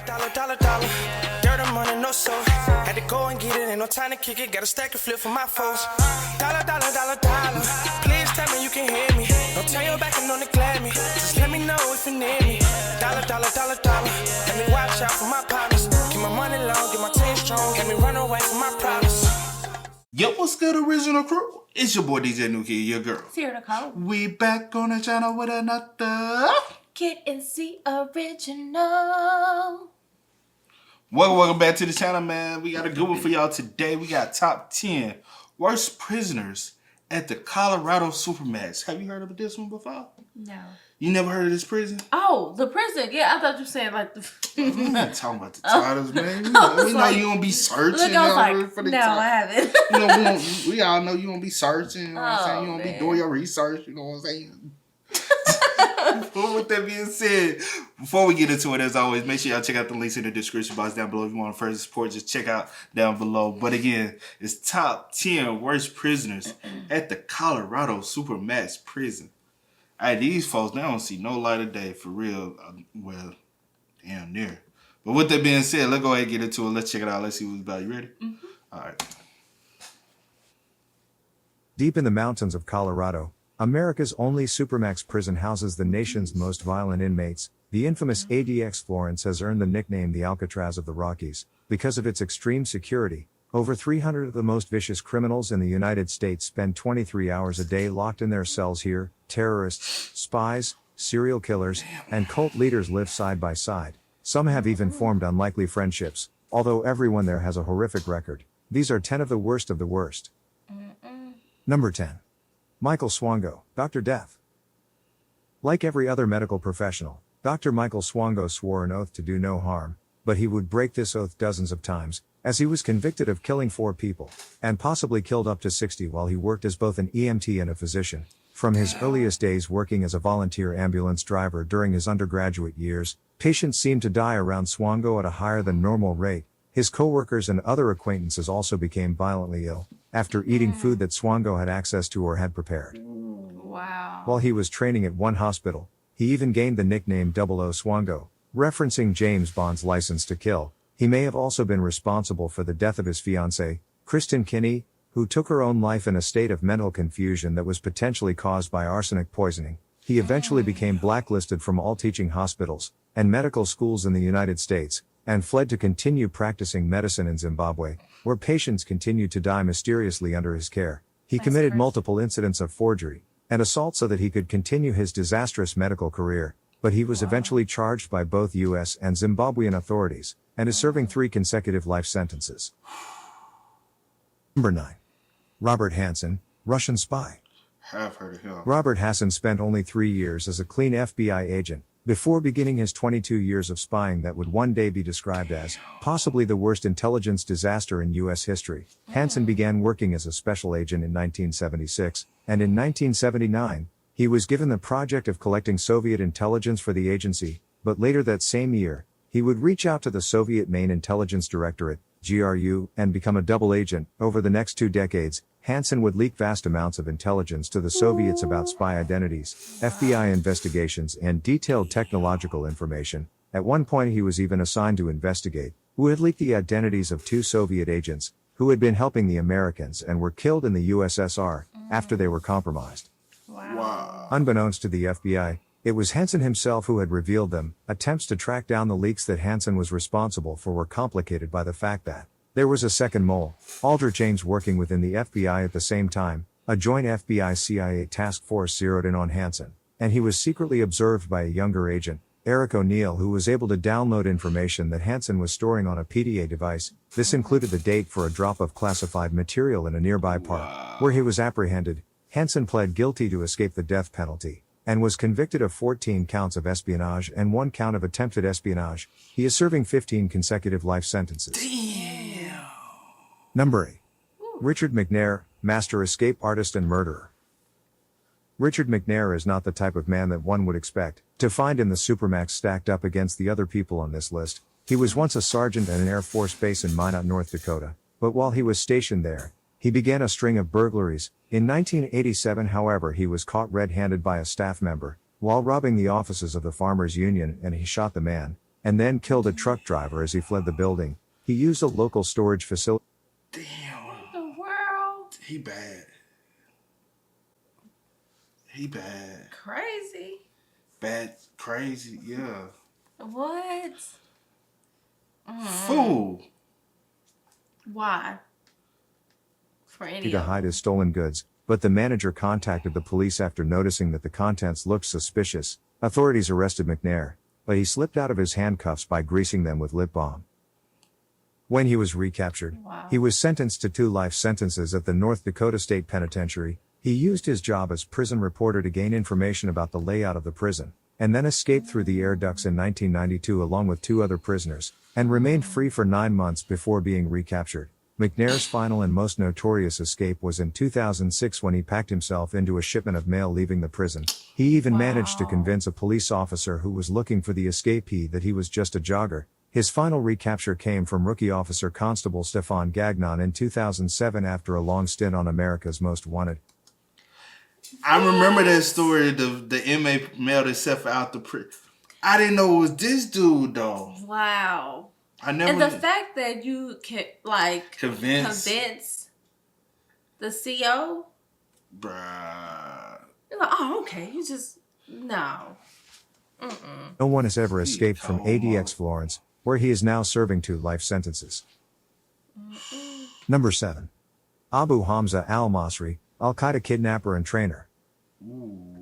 Dollar. Dirt and money, no soul. Had to go and get it, ain't no time to kick it. Got a stack and flip for my foes. Dollar. Please tell me you can hear me. Don't turn your back and don't neglect me. Just let me know if you need me. Dollar. Let me watch out for my partners. Keep my money long, get my team strong. Let me run away from my problems. Yo, what's good, original crew? It's your boy DJ New Kid, your girl. Sierra Nicole. We back on the channel with another Kid and C original. Welcome back to the channel, man. We got a good one for y'all today. We got top 10 worst prisoners at the Colorado Supermax. Have you heard of this one before? No. You never heard of this prison? Oh, the prison. Yeah, I thought you said like the... I'm not talking about the titles, man. We know you don't be searching. For the no, I haven't. We all know you don't be searching. You know what I'm saying? You don't be doing your research. You know what I'm saying? But with that being said, before we get into it, as always, make sure y'all check out the links in the description box down below. If you want to further support, just check out down below. But again, it's top 10 worst prisoners at the Colorado Supermax prison. Hey, these folks, they don't see no light of day for real. Well, damn near. But with that being said, let's go ahead and get into it. Let's check it out. Let's see what's about. You ready? Mm-hmm. All right. Deep in the mountains of Colorado, America's only Supermax prison houses the nation's most violent inmates. The infamous ADX Florence has earned the nickname the Alcatraz of the Rockies because of its extreme security. Over 300 of the most vicious criminals in the United States spend 23 hours a day locked in their cells here. Terrorists, spies, serial killers, and cult leaders live side by side. Some have even formed unlikely friendships, although everyone there has a horrific record. These are 10 of the worst of the worst. Number 10. Michael Swango, Dr. Death. Like every other medical professional, Dr. Michael Swango swore an oath to do no harm, but he would break this oath dozens of times, as he was convicted of killing 4 people, and possibly killed up to 60 while he worked as both an EMT and a physician. From his earliest days working as a volunteer ambulance driver during his undergraduate years, patients seemed to die around Swango at a higher than normal rate. His coworkers and other acquaintances also became violently ill after eating food that Swango had access to or had prepared. Wow. While he was training at one hospital, he even gained the nickname 00 Swango, referencing James Bond's License to Kill. He may have also been responsible for the death of his fiancée, Kristen Kinney, who took her own life in a state of mental confusion that was potentially caused by arsenic poisoning. He eventually became blacklisted from all teaching hospitals and medical schools in the United States, and fled to continue practicing medicine in Zimbabwe, where patients continued to die mysteriously under his care. He committed multiple incidents of forgery and assault so that he could continue his disastrous medical career, but he was eventually charged by both U.S. and Zimbabwean authorities, and is serving 3 consecutive life sentences. Number 9. Robert Hansen, Russian spy. Have heard of him. Robert Hansen spent only 3 years as a clean FBI agent, before beginning his 22 years of spying that would one day be described as possibly the worst intelligence disaster in U.S. history. Hansen began working as a special agent in 1976, and in 1979, he was given the project of collecting Soviet intelligence for the agency, but later that same year, he would reach out to the Soviet Main Intelligence Directorate, GRU, and become a double agent. Over the next 2 decades, Hansen would leak vast amounts of intelligence to the Soviets about spy identities, FBI investigations, and detailed technological information. At one point he was even assigned to investigate who had leaked the identities of 2 Soviet agents, who had been helping the Americans and were killed in the USSR, after they were compromised. Wow. Unbeknownst to the FBI, it was Hansen himself who had revealed them. Attempts to track down the leaks that Hansen was responsible for were complicated by the fact that there was a second mole, Aldrich Ames, working within the FBI at the same time. A joint FBI-CIA task force zeroed in on Hansen, and he was secretly observed by a younger agent, Eric O'Neill, who was able to download information that Hansen was storing on a PDA device. This included the date for a drop of classified material in a nearby park, where he was apprehended. Hansen pled guilty to escape the death penalty, and was convicted of 14 counts of espionage and 1 count of attempted espionage. He is serving 15 consecutive life sentences. Number 8. Richard McNair, master escape artist and murderer. Richard McNair is not the type of man that one would expect to find in the Supermax stacked up against the other people on this list. He was once a sergeant at an Air Force base in Minot, North Dakota, but while he was stationed there, he began a string of burglaries. In 1987, however, he was caught red-handed by a staff member while robbing the offices of the Farmers Union, and he shot the man. and then killed a truck driver as he fled the building. He used a local storage facility. Damn. What the world? He bad. He bad. Crazy. Bad, crazy, yeah. What? Fool. Why? For any To of hide his stolen goods, but the manager contacted the police after noticing that the contents looked suspicious. Authorities arrested McNair, but he slipped out of his handcuffs by greasing them with lip balm. When he was recaptured, Wow. he was sentenced to 2 life sentences at the North Dakota State Penitentiary. He used his job as prison reporter to gain information about the layout of the prison, and then escaped through the air ducts in 1992 along with 2 other prisoners, and remained free for 9 months before being recaptured. McNair's final and most notorious escape was in 2006 when he packed himself into a shipment of mail leaving the prison. He even managed to convince a police officer who was looking for the escapee that he was just a jogger. His final recapture came from rookie officer Constable Stefan Gagnon in 2007 after a long stint on America's Most Wanted. I remember that story. The inmate mailed himself out the prison. I didn't know it was this dude though. Wow. I never. And the fact that you can convince the CO, bruh. you're like, oh, okay, you just no. No one has ever escaped from ADX Florence, where he is now serving 2 life sentences. Number 7. Abu Hamza al-Masri, Al-Qaeda kidnapper and trainer.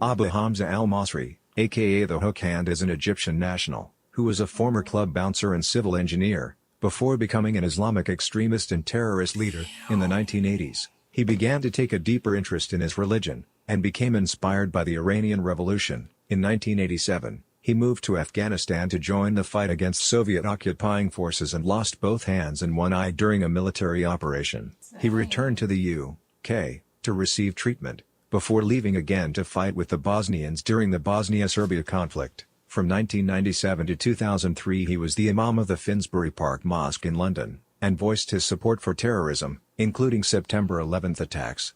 Abu Hamza al-Masri, aka the Hook Hand, is an Egyptian national, who was a former club bouncer and civil engineer, before becoming an Islamic extremist and terrorist leader. In the 1980s, he began to take a deeper interest in his religion, and became inspired by the Iranian Revolution. In 1987, he moved to Afghanistan to join the fight against Soviet occupying forces and lost both hands and one eye during a military operation. He returned to the UK to receive treatment, before leaving again to fight with the Bosnians during the Bosnia-Serbia conflict. From 1997 to 2003 he was the Imam of the Finsbury Park Mosque in London, and voiced his support for terrorism, including September 11th attacks.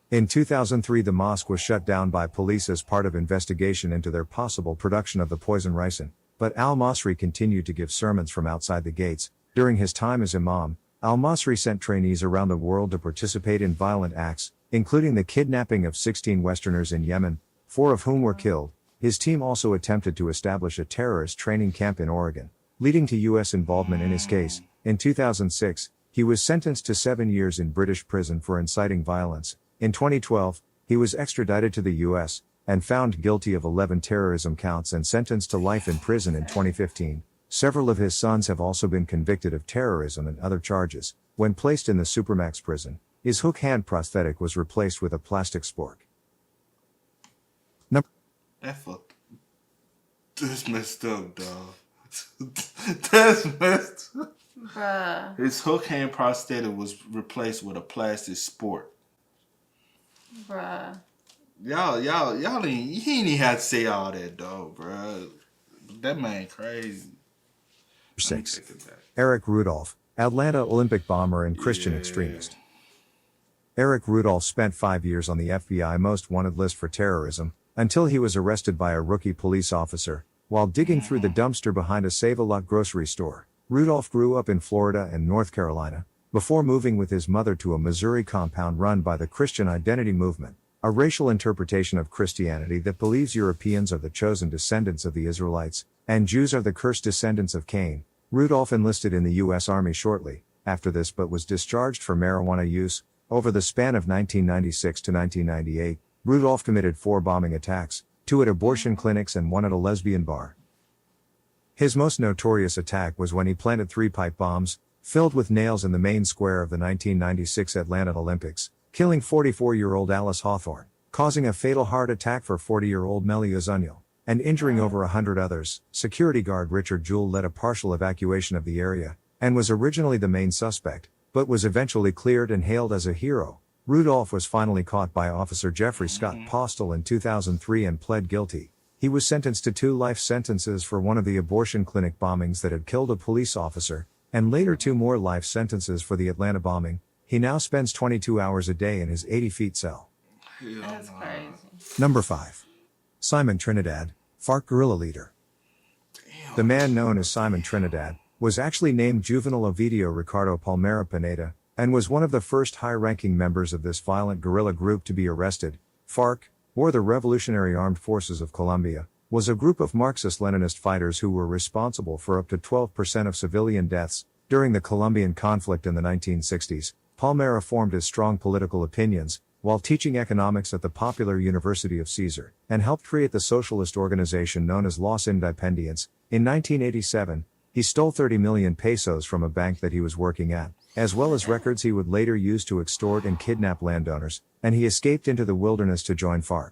In 2003 the mosque was shut down by police as part of investigation into their possible production of the poison ricin, but al-Masri continued to give sermons from outside the gates. During his time as Imam, al-Masri sent trainees around the world to participate in violent acts, including the kidnapping of 16 Westerners in Yemen, 4 of whom were killed. His team also attempted to establish a terrorist training camp in Oregon, leading to U.S. involvement in his case. In 2006, he was sentenced to 7 years in British prison for inciting violence. In 2012, he was extradited to the U.S., and found guilty of 11 terrorism counts and sentenced to life in prison in 2015. Several of his sons have also been convicted of terrorism and other charges. When placed in the Supermax prison, his hook hand prosthetic was replaced with a plastic spork. That fuck. That's messed up, dog. That's messed up. Bruh. His hook hand prosthetic was replaced with a plastic sport. Bruh. Y'all ain't, he ain't even had to say all that, dog, bro. That man crazy. 6. Eric Rudolph, Atlanta Olympic bomber and Christian extremist. Eric Rudolph spent 5 years on the FBI Most Wanted list for terrorism, until he was arrested by a rookie police officer, while digging through the dumpster behind a Save-A-Lot grocery store. Rudolph grew up in Florida and North Carolina, before moving with his mother to a Missouri compound run by the Christian Identity Movement, a racial interpretation of Christianity that believes Europeans are the chosen descendants of the Israelites, and Jews are the cursed descendants of Cain. Rudolph enlisted in the U.S. Army shortly after this but was discharged for marijuana use. Over the span of 1996 to 1998, Rudolph committed 4 bombing attacks, 2 at abortion clinics and 1 at a lesbian bar. His most notorious attack was when he planted 3 pipe bombs, filled with nails in the main square of the 1996 Atlanta Olympics, killing 44-year-old Alice Hawthorne, causing a fatal heart attack for 40-year-old Melly Ozuniel, and injuring over 100 others. Security guard Richard Jewell led a partial evacuation of the area, and was originally the main suspect, but was eventually cleared and hailed as a hero. Rudolph was finally caught by Officer Jeffrey Scott Postel in 2003 and pled guilty. He was sentenced to 2 life sentences for one of the abortion clinic bombings that had killed a police officer, and later 2 more life sentences for the Atlanta bombing. He now spends 22 hours a day in his 80-feet cell. That's crazy. Number 5. Simon Trinidad, FARC guerrilla leader. The man known as Simon Trinidad was actually named Juvenal Ovidio Ricardo Palmera Pineda, and was one of the first high-ranking members of this violent guerrilla group to be arrested. FARC, or the Revolutionary Armed Forces of Colombia, was a group of Marxist-Leninist fighters who were responsible for up to 12% of civilian deaths during the Colombian conflict in the 1960s. Palmera formed his strong political opinions while teaching economics at the Popular University of Caesar, and helped create the socialist organization known as Los Independientes. In 1987, he stole 30 million pesos from a bank that he was working at, as well as records he would later use to extort and kidnap landowners, and he escaped into the wilderness to join FARC.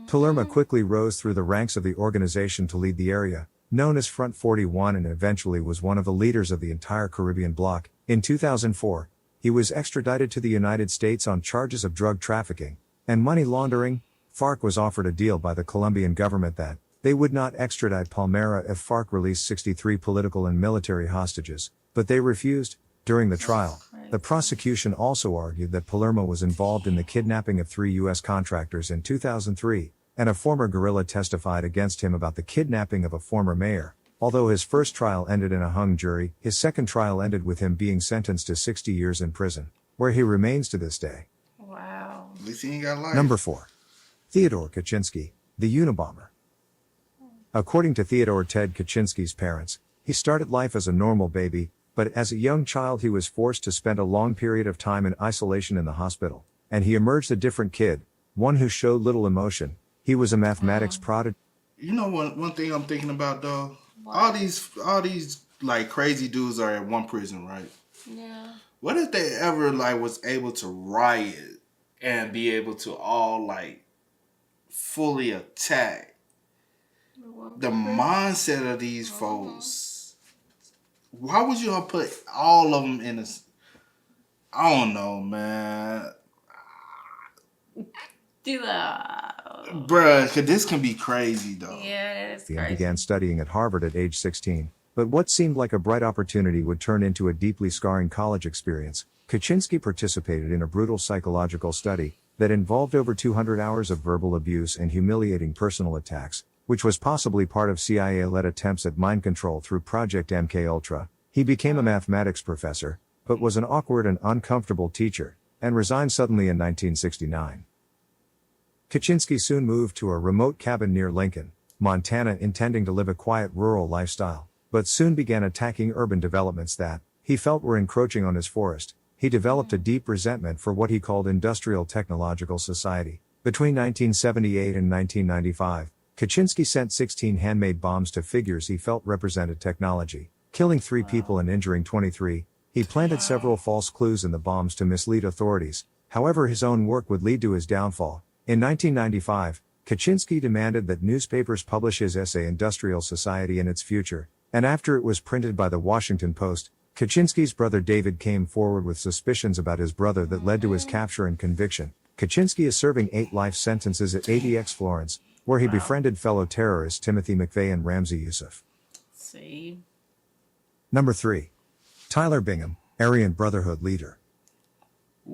Palermo quickly rose through the ranks of the organization to lead the area, known as Front 41, and eventually was one of the leaders of the entire Caribbean bloc. In 2004, he was extradited to the United States on charges of drug trafficking and money laundering. FARC was offered a deal by the Colombian government that they would not extradite Palmera if FARC released 63 political and military hostages, but they refused. During the trial, the prosecution also argued that Palermo was involved in the kidnapping of 3 U.S. contractors in 2003, and a former guerrilla testified against him about the kidnapping of a former mayor. Although his first trial ended in a hung jury, his second trial ended with him being sentenced to 60 years in prison, where he remains to this day. Wow. At least he ain't got life. Number 4. Theodore Kaczynski, the Unabomber. According to Theodore Ted Kaczynski's parents, he started life as a normal baby, but as a young child he was forced to spend a long period of time in isolation in the hospital, and he emerged a different kid, one who showed little emotion. He was a mathematics prodigy. You know one thing I'm thinking about though? All these like crazy dudes are at one prison, right? Yeah. What if they ever like was able to riot and be able to all like fully attack the mindset of these folks? Why would you put all of them in a? I don't know, man. Do that. Bruh, cause this can be crazy though. Yeah, it's crazy. And began studying at Harvard at age 16. But what seemed like a bright opportunity would turn into a deeply scarring college experience. Kaczynski participated in a brutal psychological study that involved over 200 hours of verbal abuse and humiliating personal attacks, which was possibly part of CIA-led attempts at mind control through Project MKUltra. He became a mathematics professor, but was an awkward and uncomfortable teacher, and resigned suddenly in 1969. Kaczynski soon moved to a remote cabin near Lincoln, Montana, intending to live a quiet rural lifestyle, but soon began attacking urban developments that he felt were encroaching on his forest. He developed a deep resentment for what he called industrial technological society. Between 1978 and 1995, Kaczynski sent 16 handmade bombs to figures he felt represented technology, killing 3 people and injuring 23. He planted several false clues in the bombs to mislead authorities. However, his own work would lead to his downfall. In 1995, Kaczynski demanded that newspapers publish his essay Industrial Society and Its Future, and after it was printed by the Washington Post, Kaczynski's brother David came forward with suspicions about his brother that led to his capture and conviction. Kaczynski is serving 8 life sentences at ADX Florence, where he befriended fellow terrorists Timothy McVeigh and Ramzi Youssef. See. Number 3. Tyler Bingham, Aryan Brotherhood leader.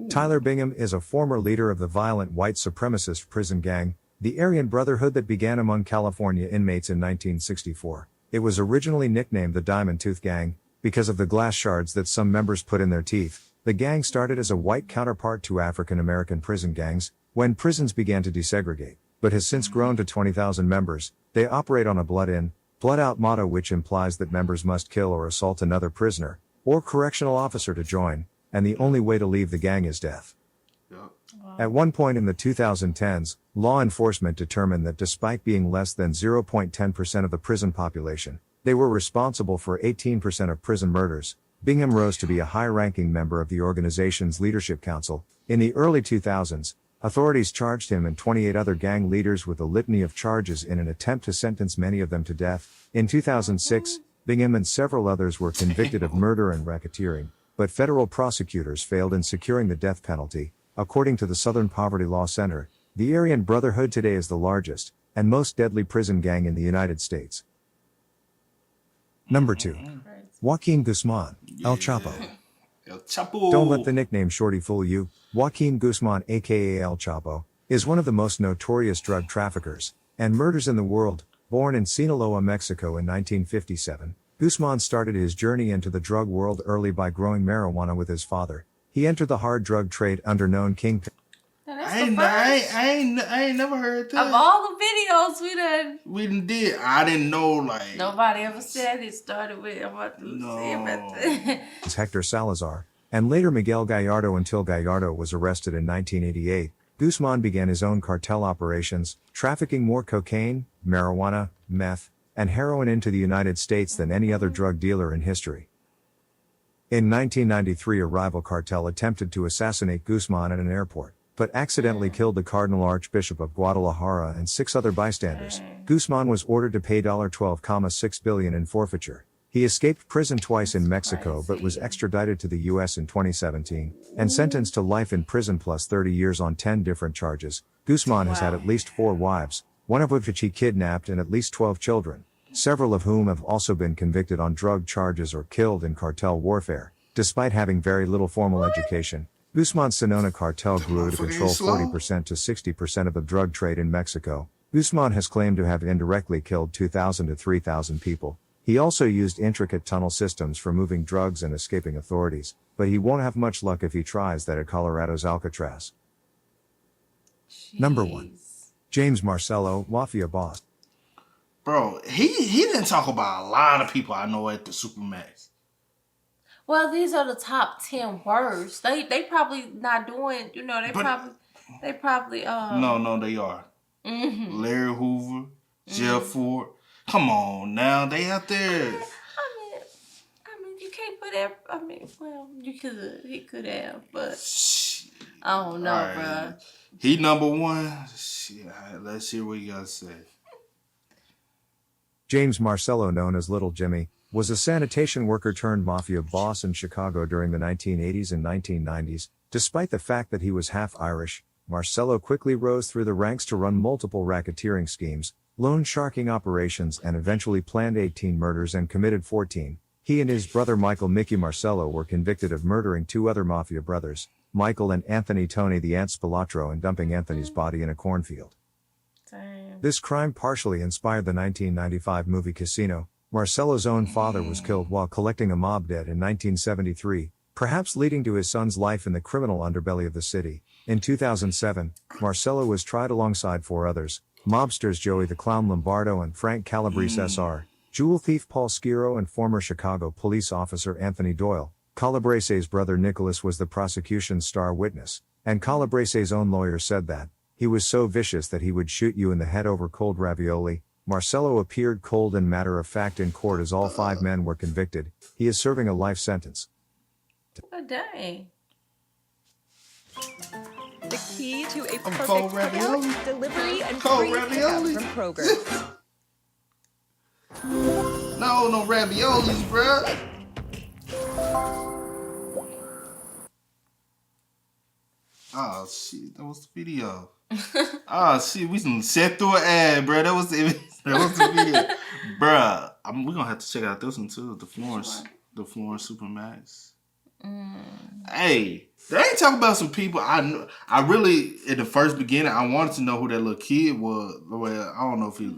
Tyler Bingham is a former leader of the violent white supremacist prison gang, the Aryan Brotherhood, that began among California inmates in 1964. It was originally nicknamed the Diamond Tooth Gang because of the glass shards that some members put in their teeth. The gang started as a white counterpart to African American prison gangs when prisons began to desegregate, but has since grown to 20,000 members. They operate on a blood in, blood out motto, which implies that members must kill or assault another prisoner or correctional officer to join, and the only way to leave the gang is death. At one point in the 2010s, law enforcement determined that despite being less than 0.10% of the prison population, they were responsible for 18% of prison murders. Bingham rose to be a high-ranking member of the organization's leadership council. In the early 2000s, authorities charged him and 28 other gang leaders with a litany of charges in an attempt to sentence many of them to death. In 2006, Bingham and several others were convicted of murder and racketeering, but federal prosecutors failed in securing the death penalty. According to the Southern Poverty Law Center, the Aryan Brotherhood today is the largest and most deadly prison gang in the United States. Number 2. Joaquin Guzman, El Chapo. El Chapo. Don't let the nickname Shorty fool you. Joaquin Guzman, aka El Chapo, is one of the most notorious drug traffickers and murders in the world. Born in Sinaloa, Mexico in 1957, Guzman started his journey into the drug world early by growing marijuana with his father. He entered the hard drug trade under known kingpin. I ain't never heard that. Of all the videos we did. I didn't know, like, nobody ever said it started with. I'm about to say about that. Hector Salazar, and later Miguel Gallardo until Gallardo was arrested in 1988. Guzman began his own cartel operations, trafficking more cocaine, marijuana, meth, and heroin into the United States than any other drug dealer in history. In 1993, a rival cartel attempted to assassinate Guzman at an airport, but accidentally killed the Cardinal Archbishop of Guadalajara and 6 other bystanders. Guzman was ordered to pay $12.6 billion in forfeiture. He escaped prison twice in Mexico but was extradited to the U.S. in 2017, and sentenced to life in prison plus 30 years on 10 different charges. Guzman has had at least 4 wives, one of which he kidnapped, and at least 12 children, several of whom have also been convicted on drug charges or killed in cartel warfare. Despite having very little formal education, Guzman's Sonora cartel grew to control 40% to 60% of the drug trade in Mexico. Guzman has claimed to have indirectly killed 2,000 to 3,000 people. He also used intricate tunnel systems for moving drugs and escaping authorities, but he won't have much luck if he tries that at Colorado's Alcatraz. Jeez. Number 1. James Marcello, Mafia Boss. Bro, he didn't talk about a lot of people I know at the Supermax. Well, these are the top 10 words. They probably not doing, they probably No, they are. Mm-hmm. Larry Hoover, Jeff Ford. Come on now, they out there. I mean, you can't put he could have, but I don't know, right. bruh. He number 1. Shit, let's hear what you gotta say. James Marcello, known as Little Jimmy, was a sanitation worker turned mafia boss in Chicago during the 1980s and 1990s. Despite the fact that he was half Irish, Marcello quickly rose through the ranks to run multiple racketeering schemes, loan sharking operations, and eventually planned 18 murders and committed 14. He and his brother Michael Mickey Marcello were convicted of murdering 2 other mafia brothers, Michael and Anthony Tony the Ant Spilatro, and dumping Anthony's body in a cornfield. Damn. This crime partially inspired the 1995 movie Casino. Marcello's own father was killed while collecting a mob debt in 1973, perhaps leading to his son's life in the criminal underbelly of the city. In 2007, Marcello was tried alongside 4 others, mobsters Joey the Clown Lombardo and Frank Calabrese Sr., jewel thief Paul Schiro, and former Chicago police officer Anthony Doyle. Calabrese's brother Nicholas was the prosecution's star witness, and Calabrese's own lawyer said that he was so vicious that he would shoot you in the head over cold ravioli. Marcello appeared cold and matter-of-fact in court as all 5 men were convicted. He is serving a life sentence. Oh, dang. The key to a perfect cold ravioli. cookout, delivery and Cold free ravioli. pickup from Kroger. No raviolis, bruh. Oh shit, that was the video. Oh shit, we done set through an ad, bruh. That was the video, bruh. We're gonna have to check out this one too. The Florence Supermax. Hey, they ain't talking about some people I really, in the first beginning, I wanted to know who that little kid was. Well, I don't know if he,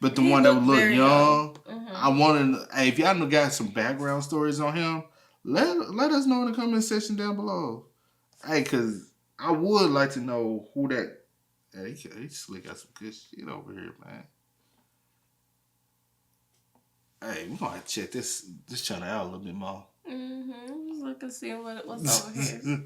but the one that looked young. I wanted. Hey, if y'all got some background stories on him, let us know in the comment section down below. Hey, cause I would like to know who that. Hey, he still got some good shit over here, man. Hey, we're gonna have to check this channel out a little bit more. Look and see what's over here.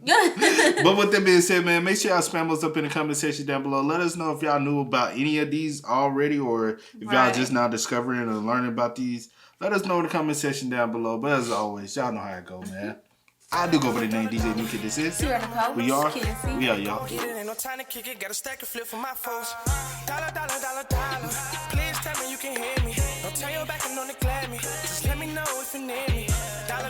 But with that being said, man, make sure y'all spam us up in the comment section down below. Let us know if y'all knew about any of these already, or if y'all just now discovering or learning about these. Let us know in the comment section down below. But as always, y'all know how it go, man. I do go by the name DJ New Kid. This is. We are y'all. Get it, ain't no time to kick it. Got a stack of flip for my folks. Dollar. Please tell me you can hear me. Don't turn your back and don't neglect me. Just let me know if you need me. Dollar.